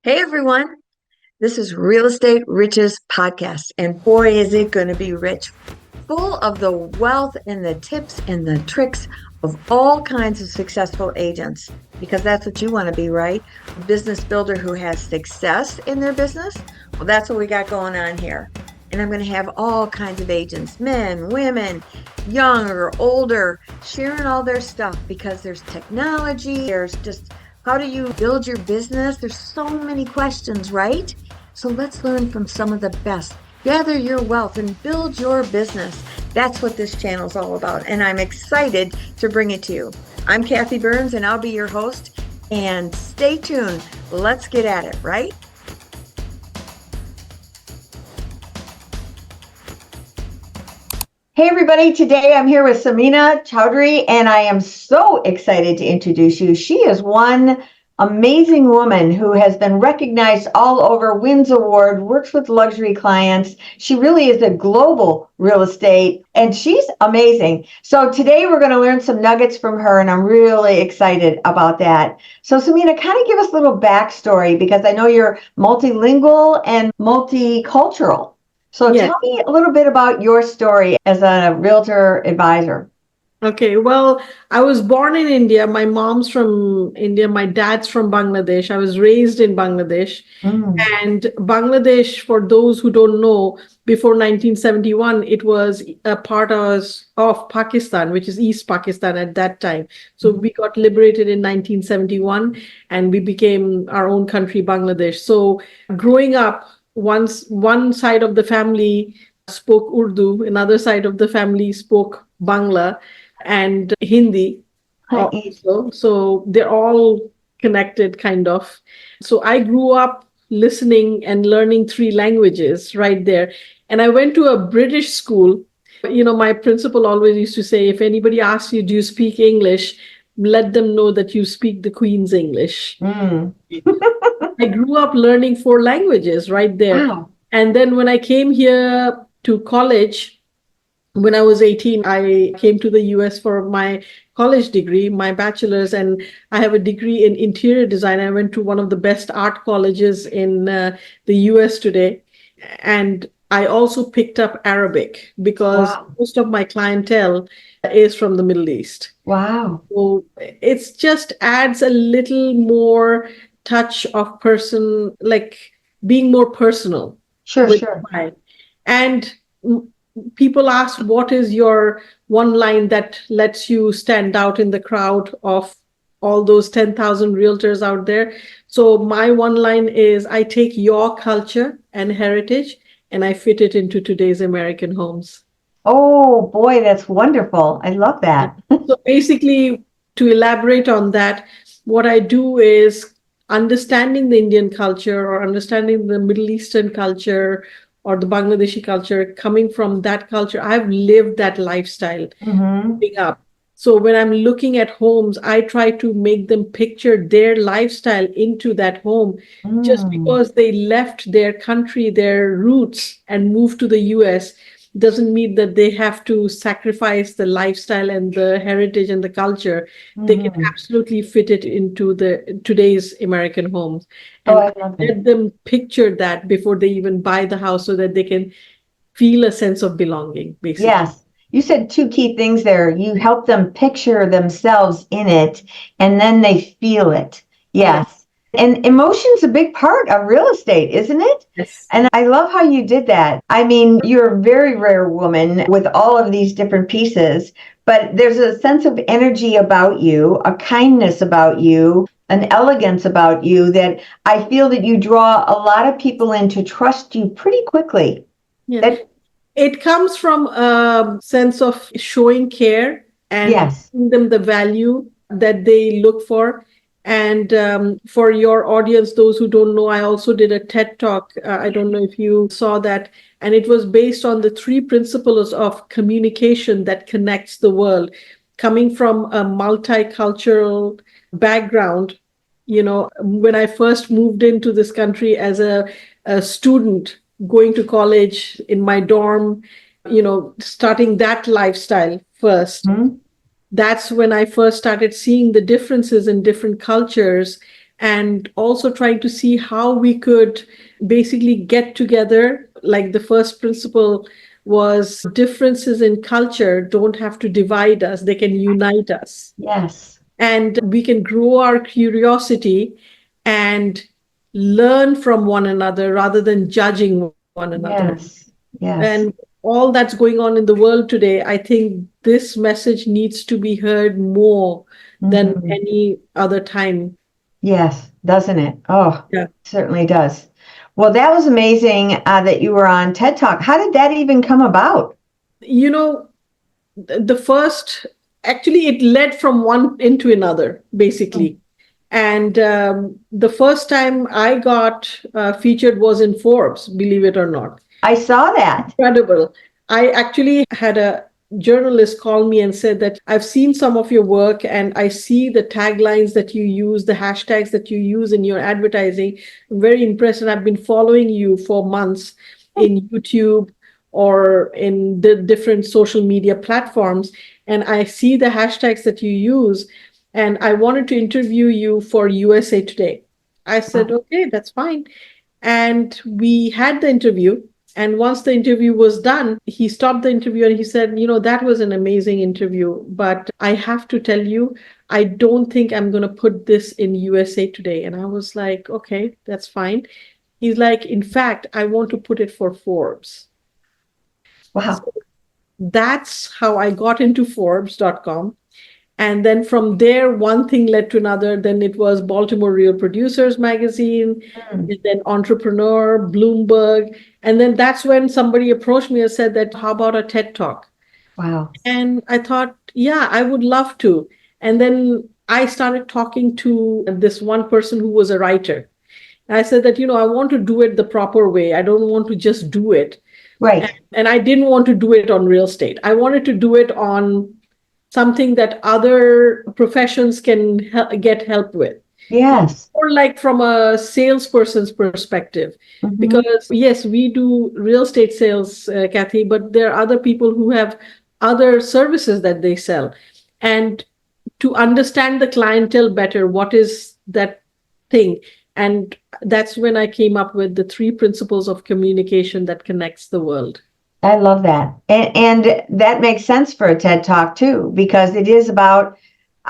Hey everyone, this is Real Estate Riches Podcast, and boy, is it going to be rich, full of the wealth and the tips and the tricks of all kinds of successful agents, because that's what you want to be, right? A business builder who has success in their business. Well, that's what we got going on here. And I'm going to have all kinds of agents, men, women, young or older, sharing all their stuff because there's technology, there's just how do you build your business? There's so many questions, right? So let's learn from some of the best. Gather your wealth and build your business. That's what this channel is all about. And I'm excited to bring it to you. I'm Kathy Burns and I'll be your host. And stay tuned. Let's get at it, right? Hey everybody, today I'm here with Samina Chowdhury and I am so excited to introduce you. She is one amazing woman who has been recognized all over, wins awards, works with luxury clients. She really is a global real estate and she's amazing. So today we're going to learn some nuggets from her and I'm really excited about that. So Samina, kind of give us a little backstory because I know you're multilingual and multicultural. So Yes. tell me a little bit about your story as a realtor advisor. Okay. Well, I was born in India. My mom's from India. My dad's from Bangladesh. I was raised in Bangladesh. Mm. And Bangladesh, for those who don't know, before 1971, it was a part of Pakistan, which is East Pakistan at that time. So we got liberated in 1971 and we became our own country, Bangladesh. So growing up, once one side of the family spoke Urdu, another side of the family spoke Bangla and Hindi also. So they're all connected, kind of. So I grew up listening and learning three languages right there. And I went to a British school. You know, my principal always used to say, if anybody asks you, do you speak English? Let them know that you speak the Queen's English. Mm. I grew up learning four languages right there. Wow. And then when I came here to college, when I was 18, I came to the US for my college degree, my bachelor's, and I have a degree in interior design. I went to one of the best art colleges in the US today. And I also picked up Arabic because Wow. most of my clientele is from the Middle East. Wow. So it's just adds a little more touch of person, like being more personal Sure, with sure. mine. And people ask, what is your one line that lets you stand out in the crowd of all those 10,000 realtors out there? So my one line is, I take your culture and heritage and I fit it into today's American homes. Oh boy, that's wonderful. I love that. So basically, to elaborate on that, what I do is understanding the Indian culture or understanding the Middle Eastern culture or the Bangladeshi culture, coming from that culture. I've lived that lifestyle Mm-hmm. growing up. So when I'm looking at homes, I try to make them picture their lifestyle into that home. Just Mm. because they left their country, their roots, and moved to the US doesn't mean that they have to sacrifice the lifestyle and the heritage and the culture. They can Mm-hmm. absolutely fit it into the today's American homes. Oh, And I I love that. let them picture that before they even buy the house so that they can feel a sense of belonging, basically. Yes. You said two key things there. You help them picture themselves in it and then they feel it. Yeah. Yes. And emotion's a big part of real estate, isn't it? Yes. And I love how you did that. I mean, you're a very rare woman with all of these different pieces, but there's a sense of energy about you, a kindness about you, an elegance about you that I feel that you draw a lot of people in to trust you pretty quickly. Yeah. That, It comes from a sense of showing care and yes. giving them the value that they look for. And for your audience, those who don't know, I also did a TED talk. I don't know if you saw that. And it was based on the three principles of communication that connects the world. Coming from a multicultural background, you know, when I first moved into this country as a student, going to college in my dorm, you know, starting that lifestyle first. Hmm. That's when I first started seeing the differences in different cultures and also trying to see how we could basically get together. Like the first principle was differences in culture don't have to divide us, they can unite us. Yes. And we can grow our curiosity and learn from one another rather than judging one another. Yes. Yes. And all that's going on in the world today, I think this message needs to be heard more than Mhm. any other time. Yes, doesn't it? Oh, Yeah. certainly does. Well, that was amazing that you were on TED Talk. How did that even come about? You know, the first, actually, it led from one into another, basically. And the first time I got featured was in Forbes, believe it or not. I saw that. Incredible. I actually had a journalist call me and said that I've seen some of your work and I see the taglines that you use, the hashtags that you use in your advertising. I'm very impressed, and I've been following you for months in YouTube or in the different social media platforms. And I see the hashtags that you use, and I wanted to interview you for USA Today. I said, okay, that's fine. And we had the interview. And once the interview was done, he stopped the interview and he said, that was an amazing interview, but I have to tell you, I don't think I'm going to put this in USA Today. And I was like, okay, that's fine. He's like, in fact, I want to put it for Forbes. Wow. So that's how I got into Forbes.com. And then from there, one thing led to another. Then it was Baltimore Real Producers Magazine, and then Entrepreneur, Bloomberg. And then that's when somebody approached me and said that, how about a TED Talk? Wow. And I thought, yeah, I would love to. And then I started talking to this one person who was a writer. And I said that, I want to do it the proper way. I don't want to just do it. Right. And I didn't want to do it on real estate. I wanted to do it on something that other professions can get help with. Yes. Or like from a salesperson's perspective. Mhm. Because yes, we do real estate sales, Kathy, but there are other people who have other services that they sell. And to understand the clientele better, what is that thing? And that's when I came up with the 3 principles of communication that connects the world. I love that. And that makes sense for a TED Talk too, because it is about,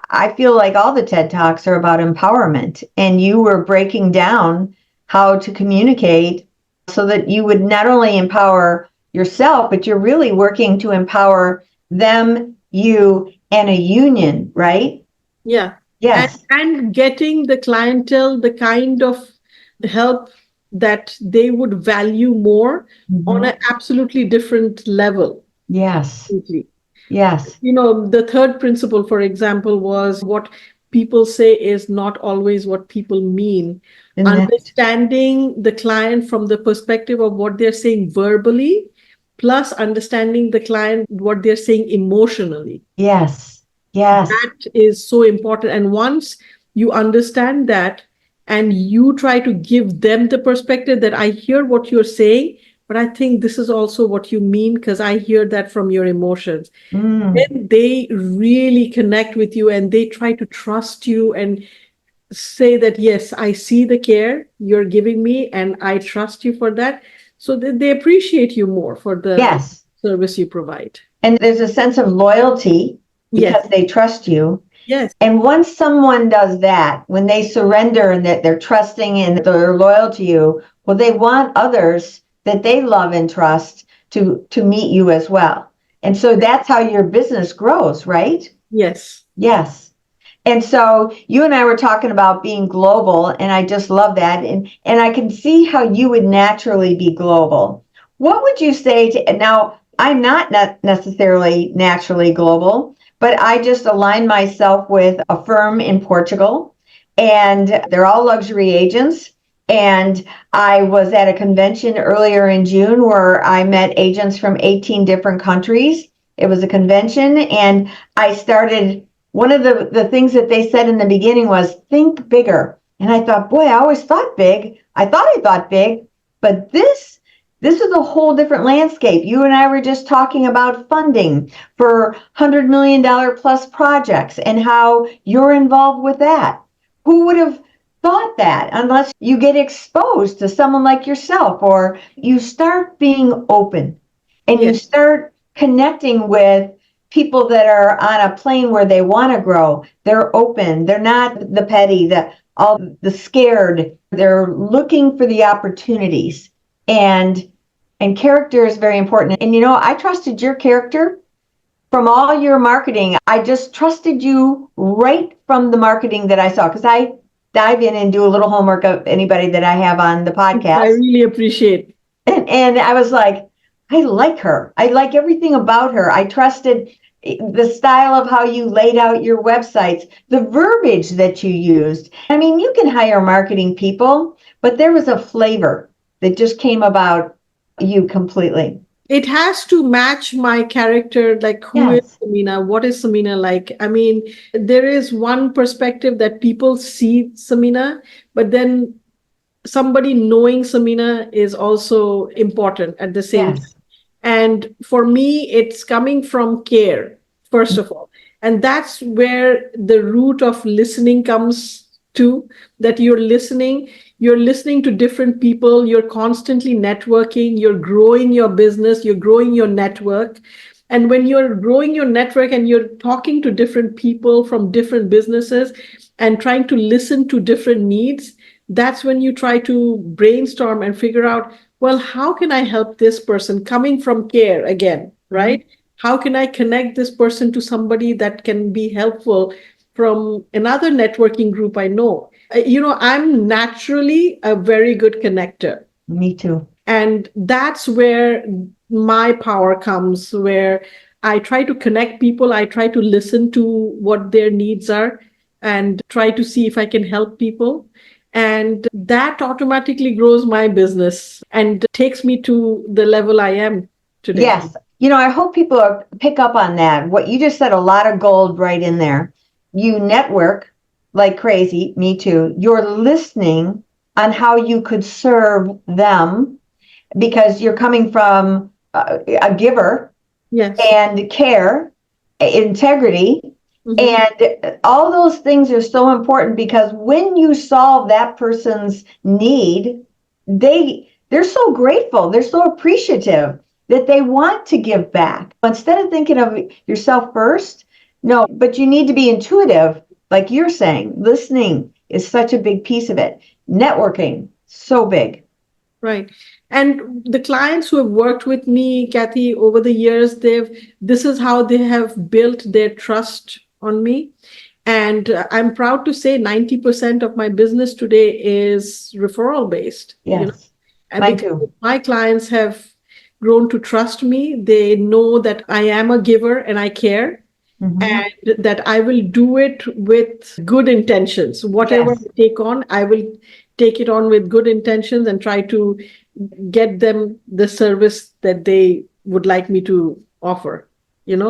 I feel like all the TED Talks are about empowerment. And you were breaking down how to communicate so that you would not only empower yourself, but you're really working to empower them, you, and a union, right? Yeah. Yes. And getting the clientele the kind of help that they would value more on an absolutely different level. Yes. Completely. Yes. The third principle, for example, was what people say is not always what people mean. And Understanding the client from the perspective of what they're saying verbally, plus understanding the client, what they're saying emotionally. yes. Yes. That is so important. And once you understand that and you try to give them the perspective that I hear what you're saying, but I think this is also what you mean because I hear that from your emotions. Then they really connect with you and they try to trust you and say that, yes, I see the care you're giving me and I trust you for that. So that they appreciate you more for the Yes. service you provide. And there's a sense of loyalty because Yes. they trust you. Yes. And once someone does that, when they surrender and that they're trusting and they're loyal to you, well, they want others that they love and trust to meet you as well. And so that's how your business grows, right? Yes. Yes. And so you and I were talking about being global, and I just love that. And I can see how you would naturally be global. What would you say to, now I'm not necessarily naturally global, but I just align myself with a firm in Portugal, and they're all luxury agents. And I was at a convention earlier in June where I met agents from 18 different countries. It was a convention, and I started, one of the things that they said in the beginning was, think bigger. And I thought, boy, I always thought big. I thought big, but this is a whole different landscape. You and I were just talking about funding for $100 million plus projects and how you're involved with that. Who would have thought that unless you get exposed to someone like yourself, or you start being open and you Yes. start connecting with people that are on a plane where they want to grow. They're open. They're not the petty, the scared. They're looking for the opportunities. And character is very important. And I trusted your character from all your marketing. I just trusted you right from the marketing that I saw, because I dive in and do a little homework of anybody that I have on the I podcast. really appreciate. And I was like, I like her. I like everything about her. I trusted the style of how you laid out your websites, the verbiage that you used. I mean, you can hire marketing people, but there was a flavor that just came about you completely. It has to match my character, like who is Yes. Samina? What is Samina like? I mean, there is one perspective that people see Samina, but then somebody knowing Samina is also important at the same time. Yes. And for me, it's coming from care, first of all. And that's where the root of listening comes to, that you're listening to different people, you're constantly networking, you're growing your business, you're growing your network. And when you're growing your network and you're talking to different people from different businesses and trying to listen to different needs, that's when you try to brainstorm and figure out, well, how can I help this person, coming from care again, right? How can I connect this person to somebody that can be helpful from another networking group I know? I'm naturally a very good connector. Me too. And that's where my power comes, where I try to connect people, I try to listen to what their needs are and try to see if I can help people. And that automatically grows my business and takes me to the level I am today. Yes. I hope people pick up on that. What you just said, a lot of gold right in there. You network like crazy. Me too. You're listening on how you could serve them, because you're coming from a giver, Yes. and care, integrity, Mhm. and all those things are so important, because when you solve that person's need, they're so grateful, they're so appreciative that they want to give back. Instead of thinking of yourself first, no, but you need to be intuitive, like you're saying. Listening is such a big piece of it. Networking, so big. Right. And the clients who have worked with me, Kathy, over the years, this is how they have built their trust on me. And I'm proud to say 90% of my business today is referral based, Yes, and mine because too. my clients have grown to trust me, they know that I am a giver and I care, Mm-hmm. and that I will do it with good intentions. Whatever Yes. I take on, I will take it on with good intentions and try to get them the service that they would like me to offer. You know,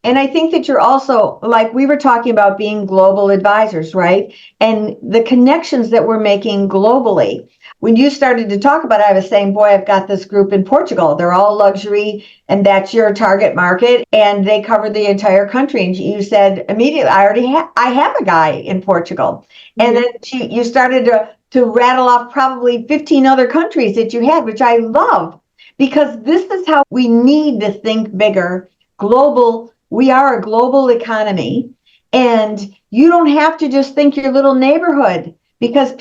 And I think that you're also, like we were talking about, being global advisors, right? And the connections that we're making globally. When you started to talk about it, I was saying, boy, I've got this group in Portugal. They're all luxury, and that's your target market, and they cover the entire country. And you said immediately, I have a guy in Portugal. And yeah. then you started to rattle off probably 15 other countries that you had, which I love, because this is how we need to think bigger. Global, we are a global economy, and you don't have to just think your little neighborhood, because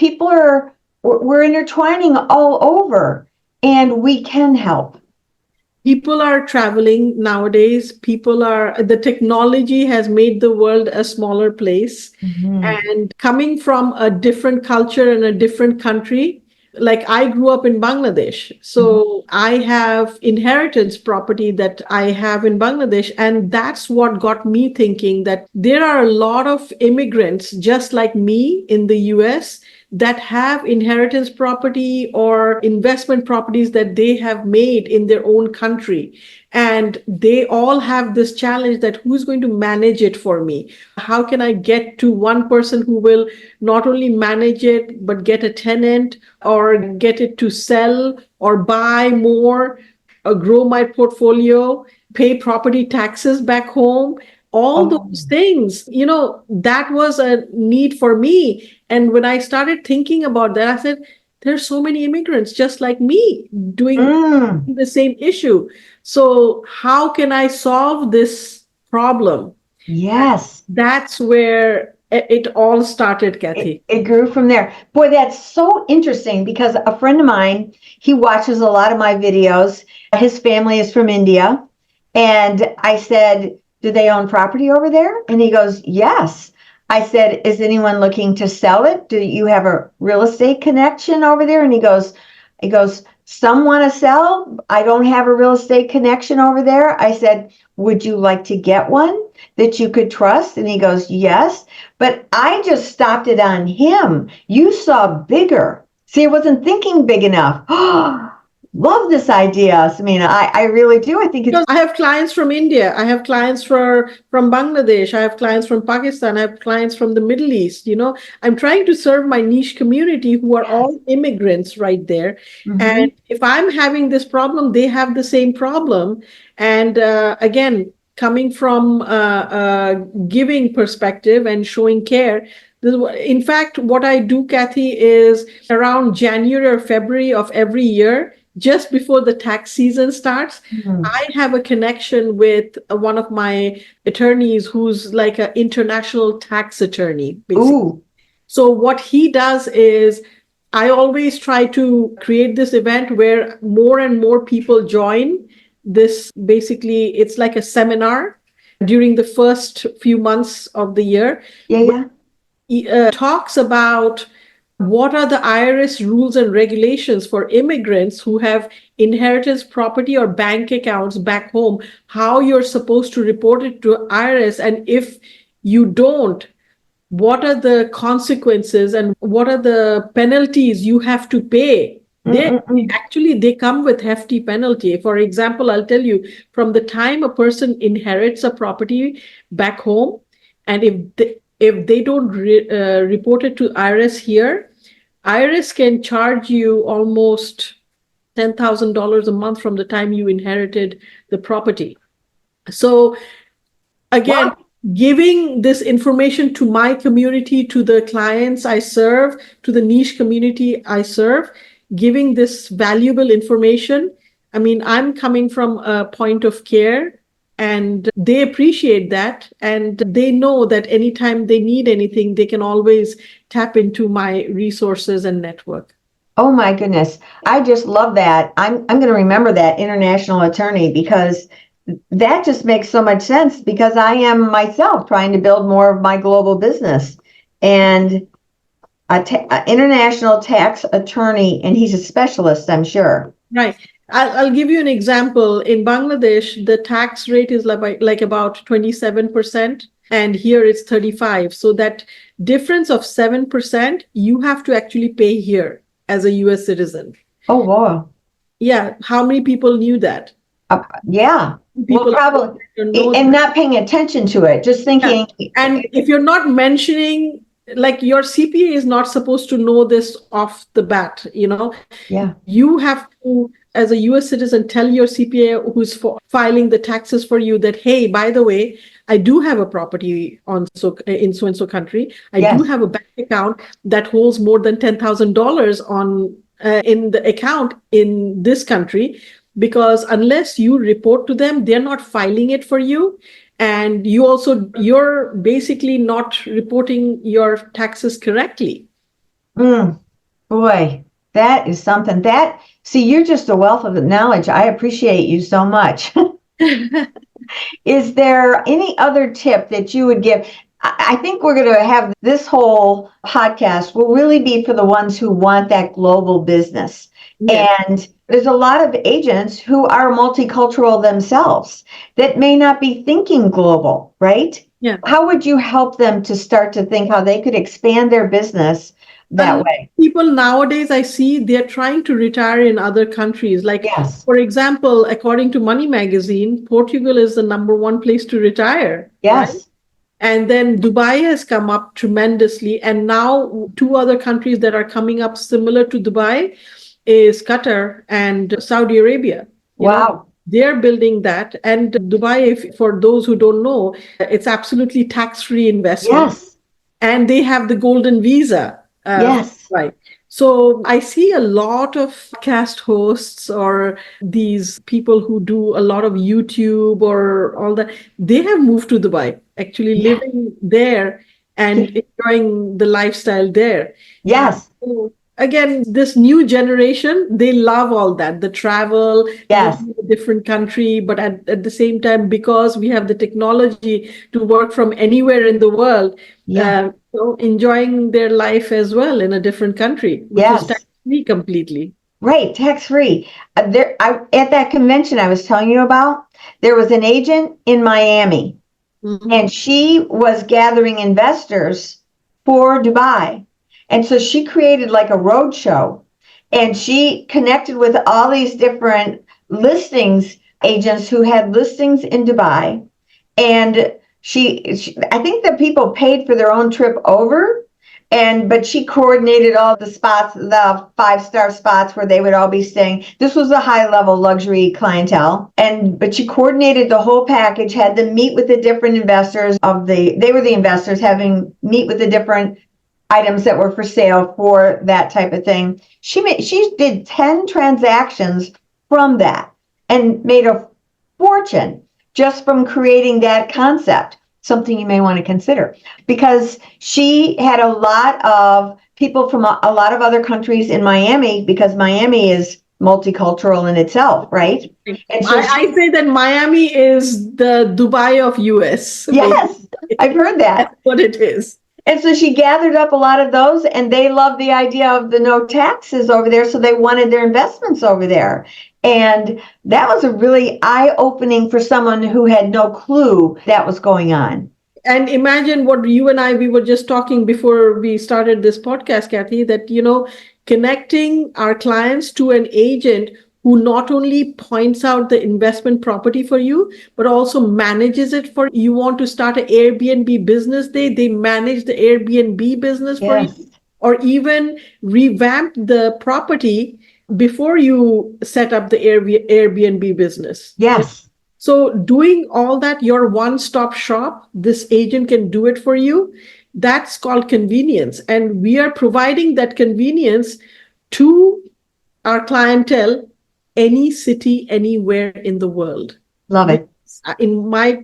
we're intertwining all over, and we can help. People are traveling nowadays. The technology has made the world a smaller place. Mm-hmm. And coming from a different culture and a different country, like I grew up in Bangladesh. So I have inheritance property that I have in Bangladesh. And that's what got me thinking that there are a lot of immigrants just like me in the US that have inheritance property or investment properties that they have made in their own country. And they all have this challenge that who's going to manage it for me? How can I get to one person who will not only manage it, but get a tenant or get it to sell or buy more, or grow my portfolio, pay property taxes back home? all Oh. those things, that was a need for me. And when I started thinking about that, I said, there's so many immigrants just like me doing Mm. the same issue. So how can I solve this problem? Yes. That's where it all started, Kathy. It grew from there. Boy, that's so interesting because a friend of mine, he watches a lot of my videos. His family is from India. And I said, do they own property over there? And he goes, yes. I said, is anyone looking to sell it? Do you have a real estate connection over there? And he goes, some want to sell. I don't have a real estate connection over there. I said, would you like to get one that you could trust? And he goes, yes. But I just stopped it on him. You saw bigger. See, I wasn't thinking big enough. Love this idea, Samina. I really do. I think it's. Because I have clients from India, I have clients from Bangladesh, I have clients from Pakistan, I have clients from the Middle East. I'm trying to serve my niche community who are all immigrants right there. Mhm. And if I'm having this problem, they have the same problem. And again, coming from giving perspective and showing care. In fact, what I do, Kathy, is around January or February of every year, just before the tax season starts, Mhm. I have a connection with one of my attorneys who's like an international tax attorney, basically. Ooh. So what he does is I always try to create this event where more and more people join this. Basically, it's like a seminar during the first few months of the year. Yeah, yeah. He talks about what are the IRS rules and regulations for immigrants who have inheritance property or bank accounts back home, how you're supposed to report it to IRS, and if you don't, what are the consequences and what are the penalties you have to pay. Mm-mm-mm. They come with hefty penalty. For example, I'll tell you, from the time a person inherits a property back home, and if they don't report it to IRS here, IRS can charge you almost $10,000 a month from the time you inherited the property. So again, Wow. giving this information to my community, to the clients I serve, to the niche community I serve, giving this valuable information. I mean, I'm coming from a point of care, and they appreciate that. And they know that anytime they need anything, they can always tap into my resources and network. Oh my goodness. I just love that. I'm going to remember that international attorney because that just makes so much sense because I am myself trying to build more of my global business and a international tax attorney, and he's a specialist, I'm sure. Right. I'll give you an example. In Bangladesh, the tax rate is like about 27%, and here it's 35. So that difference of 7%, you have to actually pay here as a US citizen. Oh, wow. Yeah. How many people knew that? Yeah. Well, People probably, don't know and that. not paying attention to it, just Yeah. thinking, And if you're not mentioning, like your CPA is not supposed to know this off the bat, yeah, you have to, as a US citizen, tell your CPA who's filing the taxes for you that, hey, by the way, I do have a property in so and so country. I do yes. have a bank account that holds more than $10,000 on in the account in this country, because unless you report to them, they're not filing it for you. And you're basically not reporting your taxes correctly. Mm, boy, that is something see, you're just a wealth of knowledge. I appreciate you so much. Is there any other tip that you would give? I think we're going to have this whole podcast will really be for the ones who want that global business. Yes. And there's a lot of agents who are multicultural themselves that may not be thinking global, right? Yeah. How would you help them to start to think how they could expand their business that way? People nowadays, I see they're trying to retire in other countries. Like, Yes. for example, according to Money Magazine, Portugal is the number one place to retire. Right? Yes. And then Dubai has come up tremendously. And now two other countries that are coming up similar to Dubai is Qatar and Saudi Arabia. Wow. They're building that. And Dubai, for those who don't know, it's absolutely tax-free investment. Yes. And they have the golden visa. Yes. Right. So I see a lot of cast hosts or these people who do a lot of YouTube or all that. They have moved to Dubai, actually Yeah. living there and enjoying the lifestyle there. Yes. So again, this new generation, they love all that, the travel, Yes. living in a different country, but at the same time, because we have the technology to work from anywhere in the world, Yeah. so enjoying their life as well in a different country, which is Yes. tax-free completely. Right. Tax free. At that convention I was telling you about, there was an agent in Miami, Mhm. and she was gathering investors for Dubai. And so she created like a road show, and she connected with all these different listings agents who had listings in Dubai. And I think that people paid for their own trip over, but she coordinated all the spots, the 5-star spots where they would all be staying. This was a high level luxury clientele, but she coordinated the whole package, had them meet with the different investors they were the investors, having meet with the different items that were for sale for that type of thing. She did 10 transactions from that and made a fortune just from creating that concept. Something you may want to consider, because she had a lot of people from a lot of other countries in Miami, because Miami is multicultural in itself, right? And so I say that Miami is the Dubai of US, yes, basically. I've heard that. That's what it is. And so she gathered up a lot of those, and they loved the idea of the no taxes over there. So they wanted their investments over there. And that was a really eye-opening for someone who had no clue that was going on. And imagine what you and I, we were just talking before we started this podcast, Kathy, that, connecting our clients to an agent who not only points out the investment property for you, but also manages it for you. Want to start an Airbnb business, they manage the Airbnb business for you, Yes. or even revamp the property before you set up the Airbnb business. Yes. So doing all that, your one-stop shop, this agent can do it for you. That's called convenience. And we are providing that convenience to our clientele, any city, anywhere in the world. Love it. In my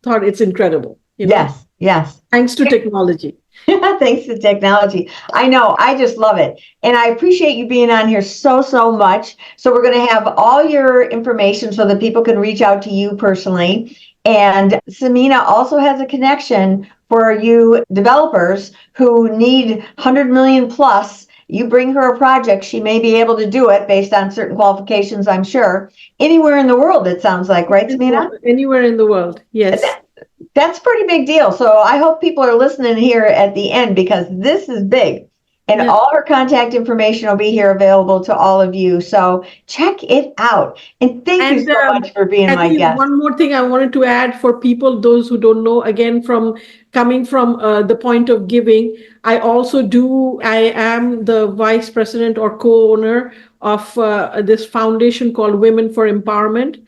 thought, it's incredible, Yes. Yes. thanks to technology. Thanks to technology. I know. I just love it. And I appreciate you being on here so, so much. So we're going to have all your information so that people can reach out to you personally. And Samina also has a connection for you developers who need 100 million plus. You bring her a project, she may be able to do it based on certain qualifications, I'm sure. Anywhere in the world, it sounds like, right, Samina? Anywhere in the world, yes. That's a pretty big deal. So I hope people are listening here at the end, because this is big. And all her contact information will be here available to all of you. So check it out. And thank you so much for being my guest. One more thing I wanted to add for people, those who don't know, again, coming from the point of giving, I am the vice president or co-owner of this foundation called Women for Empowerment.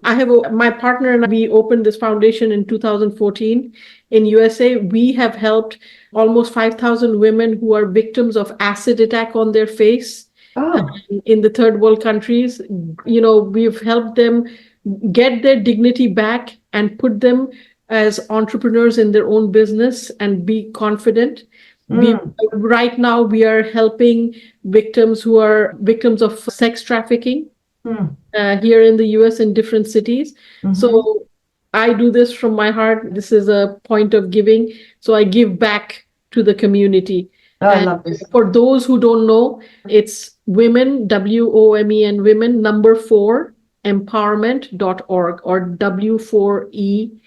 I have my partner and we opened this foundation in 2014 in USA. We have helped almost 5,000 women who are victims of acid attack on their face in the third world countries. We've helped them get their dignity back and put them as entrepreneurs in their own business and be confident. Right now, we are helping victims who are victims of sex trafficking. Here in the US in different cities. So I do this from my heart. This is a point of giving. So I give back to the community. I love this. For those who don't know, it's women, WOMEN, women, number 4, empowerment.org or W4E.org.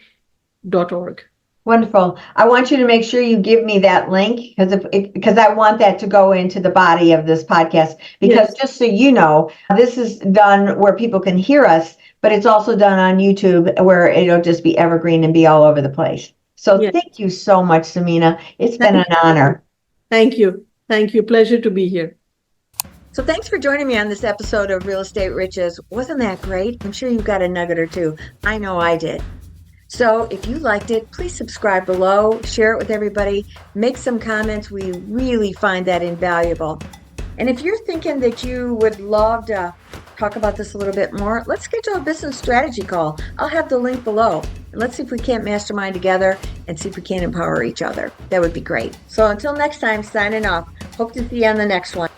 Wonderful. I want you to make sure you give me that link, because I want that to go into the body of this podcast. Because just so you know, this is done where people can hear us, but it's also done on YouTube where it'll just be evergreen and be all over the place. So thank you so much, Samina. It's been an honor. Thank you. Thank you. Pleasure to be here. So thanks for joining me on this episode of Real Estate Riches. Wasn't that great? I'm sure you got a nugget or two. I know I did. So if you liked it, please subscribe below, share it with everybody, make some comments. We really find that invaluable. And if you're thinking that you would love to talk about this a little bit more, let's schedule a business strategy call. I'll have the link below. And let's see if we can't mastermind together and see if we can empower each other. That would be great. So until next time, signing off. Hope to see you on the next one.